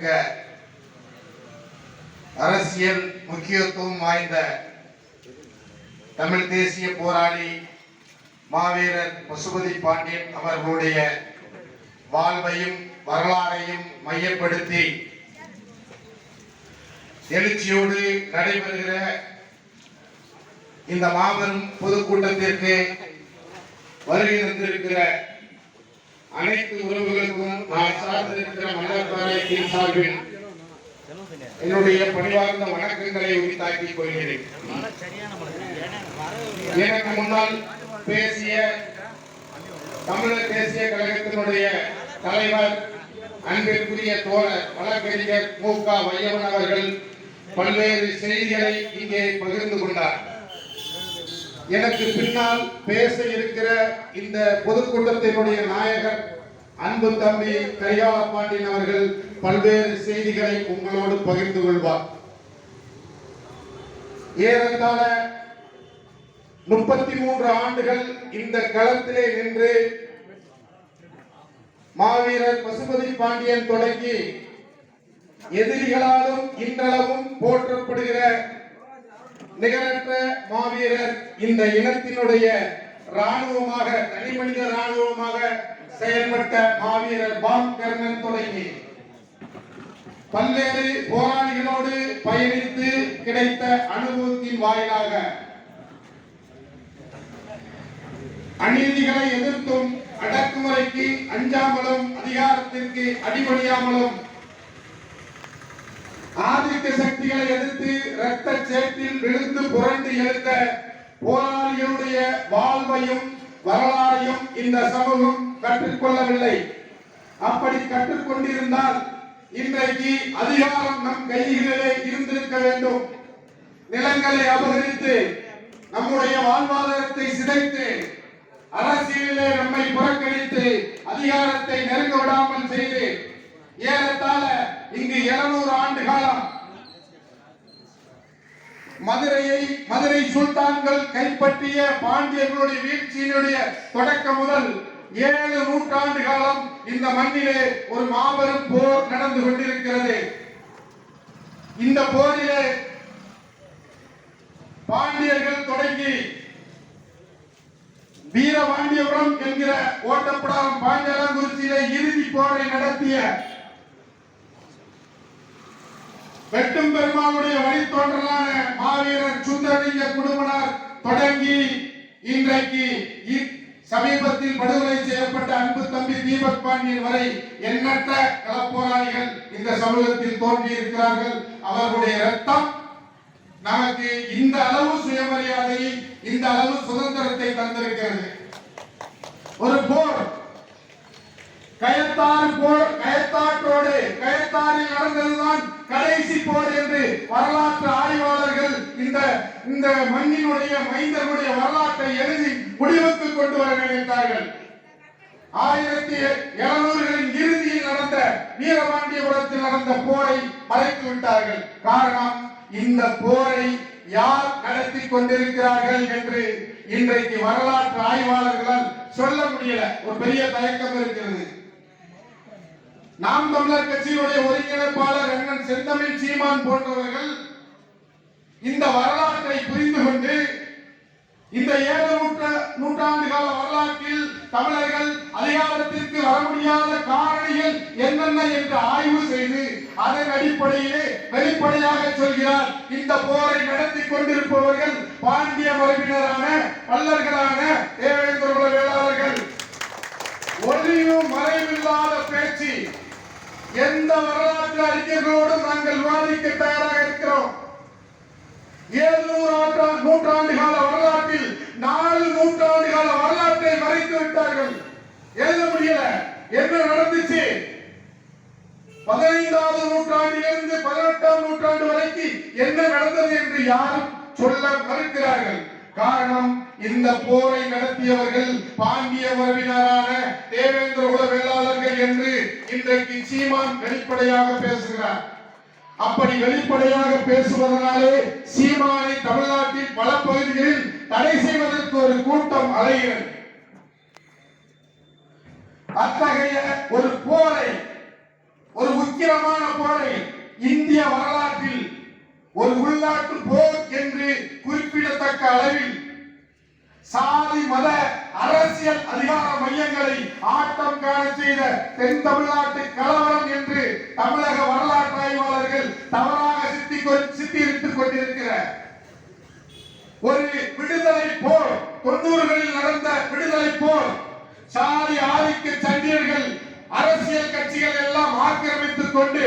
மதிப்புமிக்க அரசியல் முக்கியத்துவம் வாய்ந்த தமிழ் தேசிய போராளி மாவீரர் பசுபதி பாண்டியன் அவர்களுடைய வாழ்வையும் வரலாறையும் மையப்படுத்தி எழுச்சியோடு நடைபெறுகிற இந்த மாபெரும் பொதுக்கூட்டத்திற்கு வருகை தந்திருக்கிற அனைத்து உறவுகளுக்கும் நான் சார்ந்திருக்கிற மலர்பாளையத்தின் சார்பில் என்னுடைய பணிவார்ந்த வணக்கங்களை உரித்தாக்கிக் கொள்கிறேன். எனக்கு முன்னால் பேசிய தமிழர் தேசிய கழகத்தினுடைய தலைவர் அன்பிற்குரிய தோழர் வழக்கறிஞர் மு.க. வையவன் அவர்கள் பல்வேறு செய்திகளை இங்கே பகிர்ந்து கொண்டார். எனக்கு பின்னால் பேச இருக்கிற இந்த பொதுக்கூட்டத்தினுடைய நாயகர் அன்பு தம்பி கரிகால பாண்டியன் அவர்கள் பல்வேறு செய்திகளை உங்களோடு பகிர்ந்து கொள்வார். ஏறத்தாழ 33 ஆண்டுகள் இந்த களத்திலே நின்று மாவீரர் பசுபதி பாண்டியன் தொடங்கி எதிரிகளாலும் இன்றளவும் போற்றப்படுகிற நிகரற்ற மாவீரர் இந்த இனத்தினுடைய ராணுவமாக தனிமனித ராணுவமாக செயல்பட்ட மாவீரர் பாம் கர்ணன் தொடங்கி பல்வேறு போராளிகளோடு பயணித்து கிடைத்த அனுபவத்தின் வாயிலாக அநீதிகளை எதிர்த்தும் அடக்குமுறைக்கு அஞ்சாமலும் அதிகாரத்திற்கு அடிபணியாமலும் ஆதிக்க சக்திகளை எதிர்த்து இரத்த சேற்றில் விழுந்து புரண்டு எழுந்த போராளிகளுடைய வாழ்வையும் வரலாறையும் இந்த சமூகம் கற்றுக்கொள்ளவில்லை. அப்படி கற்றுக்கொண்டிருந்தால் இன்றைக்கு அதிகாரம் நம் கைகளிலே இருந்திருக்க வேண்டும். நிலங்களை அபகரித்து நம்முடைய வாழ்வாதாரத்தை சிதைத்து அரசியலிலே நம்மை புறக்கணித்து அதிகாரத்தை நெருங்க விடாமல் செய்து ஏறத்தாழ இங்கு 700 ஆண்டு காலம் மதுரை சுல்தான்கள் கைப்பற்றிய பாண்டியர்களுடைய வீழ்ச்சியினுடைய தொடக்கம் முதல் 7 நூற்றாண்டு காலம் இந்த மண்ணிலே ஒரு மாபெரும் போர் நடந்து கொண்டிருக்கிறது. இந்த போரிலே பாண்டியர்கள் தொடங்கி வீரபாண்டியபுரம் என்கிற ஓட்டப்படாரம் பாஞ்சாலங்குறிச்சியிலே இறுதி போரை நடத்திய வெட்டும் பெருமாளுடைய வழித்தோன்றலான மாவீரர் சுந்தரலிங்க குடும்பனார் தொடங்கி இன்றைக்கு சமீபத்தில் படுகொலை செய்யப்பட்ட அன்பு தம்பி தீபக் பாண்டியன் வரை எண்ணற்ற களப்போராளிகள் இந்த சமூகத்தில் தோன்றி இருக்கிறார்கள். அவர்களுடைய ரத்தம் நமக்கு இந்த அளவு சுயமரியாதையை இந்த அளவு சுதந்திரத்தை தந்திருக்கிறது. ஒரு போர் கயத்தாறில் நடந்ததுதான் கடைசி போர் என்று வரலாற்று ஆய்வாளர்கள் இந்த மண்ணினுடைய மைந்தர்களுடைய வரலாற்றை எழுதி முடிவுக்கு கொண்டு வர நினைத்தார்கள். 1700களின் இறுதியில் நடந்த வீரபாண்டியபுரத்தில் நடந்த போரை மறைத்து விட்டார்கள். காரணம், இந்த போரை யார் நடத்தி கொண்டிருக்கிறார்கள் என்று இன்றைக்கு வரலாற்று ஆய்வாளர்களால் சொல்ல முடியல. ஒரு பெரிய தயக்கம் இருக்கிறது. நாம் தமிழர் கட்சியினுடைய ஒருங்கிணைப்பாளர் அண்ணன் செந்தமிழ் சீமான் போன்றவர்கள் இந்த வரலாற்றை புரிந்து கொண்டு இந்த 7 நூற்றாண்டு கால வரலாற்றில் தமிழர்கள் அதிகாரத்திற்கு வர முடியாத காரணிகள் என்னென்ன என்று ஆய்வு செய்து அதன் அடிப்படையிலே வெளிப்படையாக சொல்கிறார். இந்த போரை நடத்தி கொண்டிருப்பவர்கள் பாண்டிய மரபினரான பல்லர்களான தேவேந்திர குல வேளாளர்கள். ஒளியும் மறைவில்லாத பேச்சு. எந்த வரலாற்று அறிஞர்களோடும் நாங்கள் விவாதிக்க தயாராக இருக்கிறோம். 700 நூற்றாண்டு கால வரலாற்றில் 4 நூற்றாண்டு கால வரலாற்றை மறைத்து விட்டார்கள். எழுத முடியல. என்ன நடந்துச்சு? 15வது நூற்றாண்டிலிருந்து 18ஆம் நூற்றாண்டு வரைக்கும் என்ன நடந்தது என்று யாரும் சொல்ல மறுக்கிறார்கள். காரணம், இந்த போரை நடத்தியவர்கள் பாண்டிய மரபினரான தேவேந்திர குல வேளாளர்கள் என்று இன்றைக்கு சீமான் வெளிப்படையாக பேசுகிறார். அப்படி வெளிப்படையாக பேசுவதனாலே சீமானை தமிழ்நாட்டின் பல பகுதிகளில் தடை செய்வதற்கு ஒரு கூட்டம் அலைகிறது. அத்தகைய ஒரு போரை ஒரு உக்கிரமான போரை இந்திய வரலாற்றில் ஒரு உள்நாட்டு போர் என்று குறிப்பிடத்தக்க அளவில் சாதி மத அரசியல் அதிகார மையங்களை ஆட்டம் காண செய்த தென் தமிழ்நாட்டு கலவரம் என்று தமிழக வரலாற்று ஆய்வாளர்கள் தவறாக சித்தரித்துக் கொண்டிருக்கிற ஒரு விடுதலை போர், 90களில் நடந்த விடுதலை போர், சாதி ஆதிக்க சண்டியர்கள் அரசியல் கட்சிகள் எல்லாம் ஆக்கிரமித்துக் கொண்டு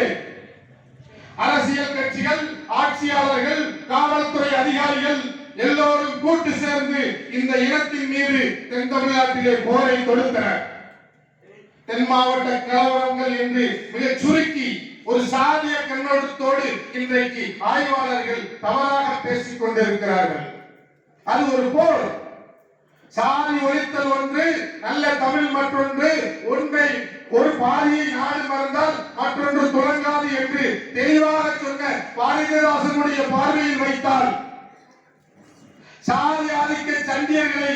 அரசியல் கட்சிகள், ஆட்சியாளர்கள், காவல்துறை அதிகாரிகள் எல்லோரும் கூட்டு சேர்ந்து இந்த இனத்தின் மீது தென் தமிழ்நாட்டிலே போரை தொடுத்தனர். தென் மாவட்ட கலவரங்கள் என்று மிக சுருக்கி ஒரு சாதிய கண்ணோட்டத்தோடு இன்றைக்கு ஆய்வாளர்கள் தவறாக பேசிக் கொண்டிருக்கிறார்கள். அது ஒரு போர். சாதி ஒழித்தல் ஒன்று, நல்ல தமிழ் மற்றொன்று, ஒன்றை ஒரு பாதியை நாடு மறந்தால் மற்றொன்று தொடங்காது என்று தெளிவாக சொன்ன பாரதிதாசனுடைய பார்வையில் வைத்தால் சாதி ஆதிக்க சண்டியர்களை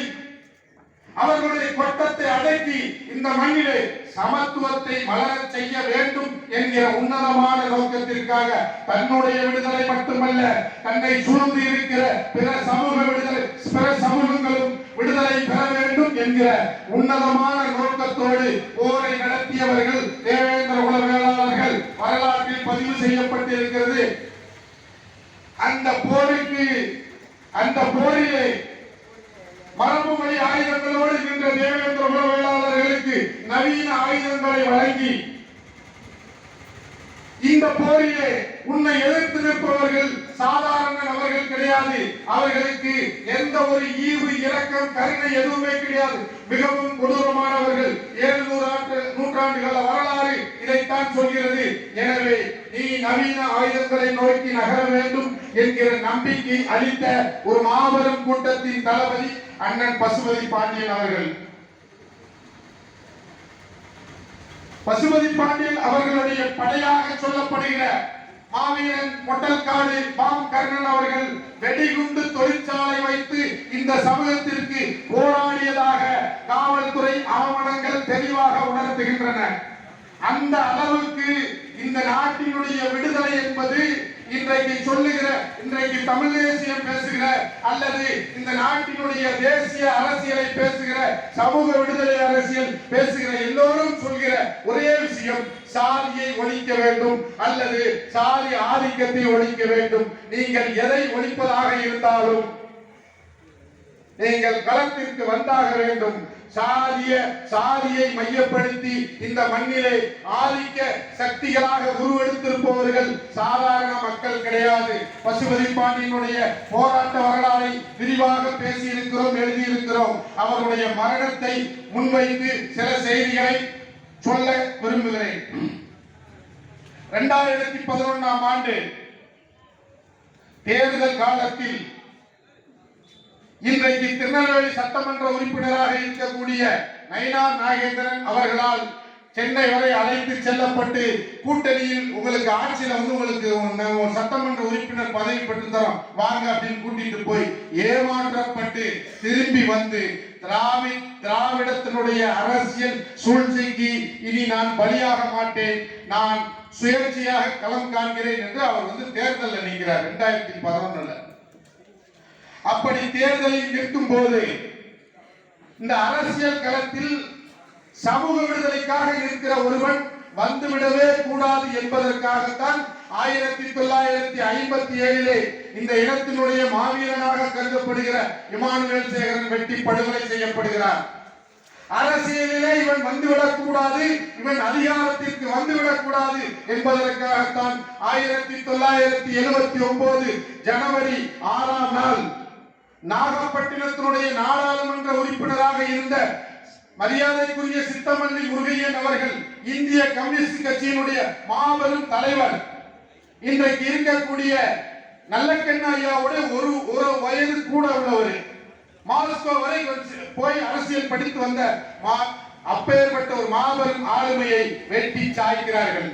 அவர்களுடைய கொட்டத்தை அடக்கி இந்த மண்ணிலே சமத்துவத்தை மலரச் செய்ய வேண்டும் என்கிற உன்னதமான நோக்கத்திற்காக தன்னுடைய விடுதலை மட்டுமல்ல, தன்னை சூழ்ந்து இருக்கிற பிற சமூகங்களும் விடுதலை பெற வேண்டும் என்கிற உன்னதமான நோக்கத்தோடு போரை நடத்தியவர்கள் தேவேந்திர குல வேளாளர்கள் வரலாற்றில் பதிவு செய்யப்பட்டிருக்கிறது. அந்த போரிலே மரபு வழி ஆயுதங்களோடு நின்ற தேவேந்திர குல வேளாளர்களுக்கு நவீன ஆயுதங்களை வழங்கி இந்த போரிலே உன்னை எதிர்த்து நிற்பவர்கள் சாதாரண நபர்கள் கிடையாது. அவர்களுக்கு எந்த ஒரு ஈவு, இரக்கம், கருணை எதுவுமே கிடையாது. மிகவும் கொடூரமானவர்கள். 700 நூற்றாண்டுகள வரலாறு இதைத்தான் சொல்கிறது. எனவே நீ நவீன ஆயுதங்களை நோக்கி நகர வேண்டும் என்கிற நம்பிக்கை அளித்த ஒரு மாபெரும் கூட்டத்தின் தளபதி அண்ணன் பசுபதி பாண்டியன் அவர்கள். பசுபதி பாண்டியன் அவர்களுடைய படையாக சொல்லப்படுகிற மாவீரன் பொட்டல்காடு பாம் கர்ணன் அவர்கள் வெடிகுண்டு தொழிற்சாலை வைத்து இந்த சமூகத்திற்கு போராடியதாக காவல்துறை ஆவணங்கள் தெளிவாக உணர்த்துகின்றன. அந்த அளவுக்கு இந்த நாட்டினுடைய விடுதலை என்பது இன்றைக்கு தமிழ் தேசியம் பேசுகிற அல்லது இந்த நாட்டினுடைய தேசிய அரசியலை பேசுகிற, சமூக விடுதலை அரசியல் பேசுகிற எல்லோரும் சொல்கிற ஒரே விஷயம், சாதியை ஒழிக்க வேண்டும் அல்லது சாதி ஆதிக்கத்தை ஒழிக்க வேண்டும். நீங்கள் எதை ஒழிப்பதாக இருந்தாலும் நீங்கள் களத்திற்கு வந்தாக வேண்டும். சாதியை மையப்படுத்தி இந்த மண்ணிலே ஆதிக்க சக்திகளாக உருவெடுத்திருப்பவர்கள் சாதாரண மக்கள் கிடையாது. பசுபதி பாண்டியனுடைய போராட்ட வரலாறை விரிவாக பேசியிருக்கிறோம், எழுதியிருக்கிறோம். அவருடைய மரணத்தை முன்வைத்து சில செய்திகளை சொல்ல விரும்புகிறேன். 2011ஆம் ஆண்டு தேர்தல் காலத்தில் இன்றைக்கு திருநெல்வேலி சட்டமன்ற உறுப்பினராக இருக்கக்கூடிய நயினார் நாகேந்திரன் அவர்களால் சென்னை வரை அழைத்து செல்லப்பட்டு கூட்டணியில் உங்களுக்கு ஆட்சியில உங்களுக்கு ஒரு சட்டமன்ற உறுப்பினர் பதவி பெற்று தரோம் வாங்க அப்படின்னு கூட்டிட்டு போய் ஏமாற்றப்பட்டு திரும்பி வந்து திராவிடத்தினுடைய அரசியல் சூழ்ச்சிக்கு இனி நான் பலியாக மாட்டேன், நான் சுயேட்சையாக களம் காண்கிறேன் என்று அவர் தேர்தலில் நிற்கிறார் 2011. அப்படி தேர்தலில் நிற்கும் போது இந்த அரசியல் களத்தில் சமூக விடுதலைக்காக இருக்கிற ஒருவன் வந்துவிடவே கூடாது என்பதற்காகத்தான் 1957 இந்த இனத்தினுடைய மாவீரனாக கருதப்படுகிற இமானுவேல் சேகரன் வெட்டி படுகொலை செய்யப்படுகிறார். அரசியலிலே இவன் வந்துவிடக் கூடாது, இவன் அதிகாரத்திற்கு வந்துவிடக் கூடாது என்பதற்காகத்தான் 1979 ஜனவரி 6ஆம் நாள் நாகப்பட்டினத்தினுடைய நாடாளுமன்ற உறுப்பினராக இருந்த மரியாதைக்குரிய சித்தமல்லி முருகையன் அவர்கள், இந்திய கம்யூனிஸ்ட் கட்சியினுடைய மாபெரும் தலைவர், இன்றைக்கு இருக்கக்கூடிய நல்லக்கண்ண ஐயாவோட ஒரு வயது கூட உள்ளவர், மாஸ்கோ வரை போய் அரசியல் படித்து வந்த அப்பேற்பட்ட ஒரு மாபெரும் ஆளுமையை வெட்டி சாய்க்கிறார்கள்.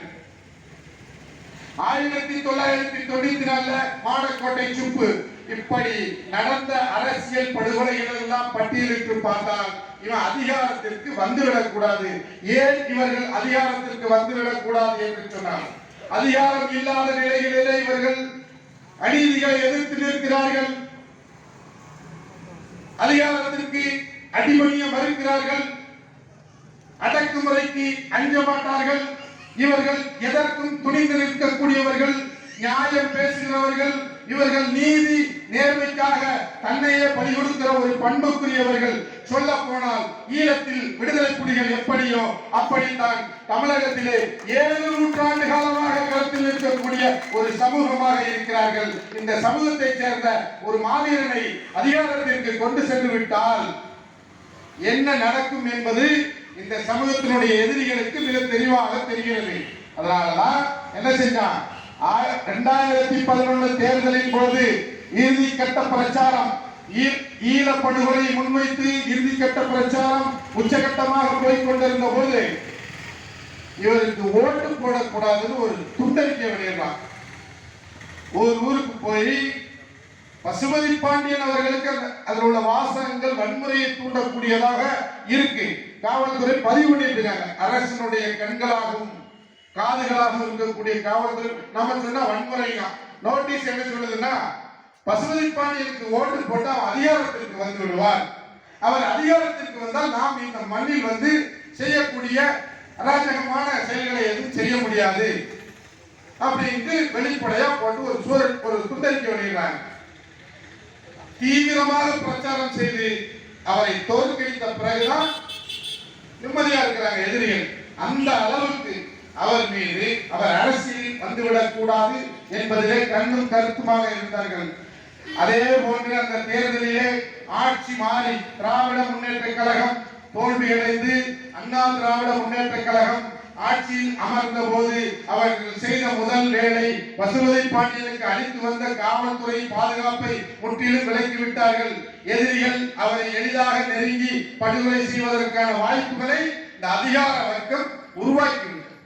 1994 மாடக்கோட்டை சுப்பு, இப்படி நடந்த அரசியல் படுகொலைகள் எல்லாம் பட்டியலிட்டு பார்த்தால் இவன் அதிகாரத்திற்கு வந்துவிடக் கூடாது. ஏன் இவர்கள் அதிகாரத்திற்கு வந்துவிடக் கூடாது என்று சொன்னார். அதிகாரம் இல்லாத நிலைகளிலே இவர்கள் அநீதிகளை எதிர்த்து நிற்கிறார்கள். அதிகாரத்திற்கு அடிபணிய மறுக்கிறார்கள். அடக்குமுறைக்கு அஞ்ச மாட்டார்கள். இவர்கள் எதற்கும் துணிந்து நிற்கக்கூடியவர்கள், நியாயம் பேசுகிறவர்கள். இவர்கள் நீதி நேர்மைக்காக தன்னையே பலி கொடுக்கிற ஒரு பண்புக்குரியவர்கள். சொல்ல போனால் ஈழத்தில் விடுதலை புலிகள் எப்படியோ அப்படித்தான் தமிழகத்திலே 7 நூற்றாண்டு காலமாக களத்தில் இருக்கக்கூடிய ஒரு சமூகமாக இருக்கிறார்கள். இந்த சமூகத்தை சேர்ந்த ஒரு மாவீரனை அதிகாரத்திற்கு கொண்டு சென்று விட்டால் என்ன நடக்கும் என்பது இந்த சமூகத்தினுடைய எதிரிகளுக்கு மிக தெளிவாக தெரிகிறது. அதனாலதான் என்ன செஞ்சான், 2011 தேர்தலின் போது இறுதிக்கட்ட பிரச்சாரம், ஈழ படுகொலை முன்வைத்து இறுதிக்கட்ட பிரச்சாரம் உச்சகட்டமாக போய்கொண்டிருந்த போது இவருக்கு ஓட்டு போடக்கூடாதுன்னு ஒரு துண்டறிக்கை வெளியிடலாம். ஒரு ஊருக்கு போய் பசுபதி பாண்டியன் அவர்களுக்கு அதில் உள்ள வாசகங்கள் வன்முறையை தூண்டக்கூடியதாக இருக்கு. காவல்துறை பதிவு பண்ணிருக்காங்க. அரசனுடைய கண்களாகவும் காதுகளாகவும் இருக்கக்கூடிய காவல்துறை நம்ம சொன்னா வன்முறைங்க. நோட்டீஸ் என்ன சொல்லுதுன்னா, பசுபதி பாண்டியனுக்கு ஓட்டு போட்டு அவர் அதிகாரத்திற்கு வந்து விடுவார். அவர் அதிகாரத்திற்கு வந்தால் நாம் இந்த மண்ணில் வந்து செய்யக்கூடிய அராஜகமான செயல்களை எதுவும் செய்ய முடியாது அப்படின்ட்டு வெளிப்படையா போட்டு ஒரு துண்டறிக்கை வெளியிடுறாங்க. தீவிரமாக பிரச்சாரம் செய்து அவரை தோற்கடித்த பிறகுதான் நிம்மதியா இருக்கிறாங்க எதிரிகள். அந்த அளவுக்கு அவர் மீது அவர் அரசியல் வந்துவிடக் கூடாது என்பதிலே கண்ணும் கருத்துமாக இருந்தார்கள். அதே போன்று அந்த தேர்தலிலே ஆட்சி மாறி திராவிட முன்னேற்ற கழகம் தோல்வியடைந்து அண்ணா திராவிட முன்னேற்ற கழகம் ஆட்சியில் அமர்ந்த போது அவர்கள் செய்த முதல் வேலை பசுபதி பாண்டியனுக்கு அளித்து வந்த காவல்துறை பாதுகாப்பை முற்றிலும் விலக்கிவிட்டார்கள். எதிரிகள் அவரை எளிதாக நெருங்கி படுகொலை செய்வதற்கான வாய்ப்புகளை இந்த அதிகார வர்க்கம் உருவாக்கிவிட்டது.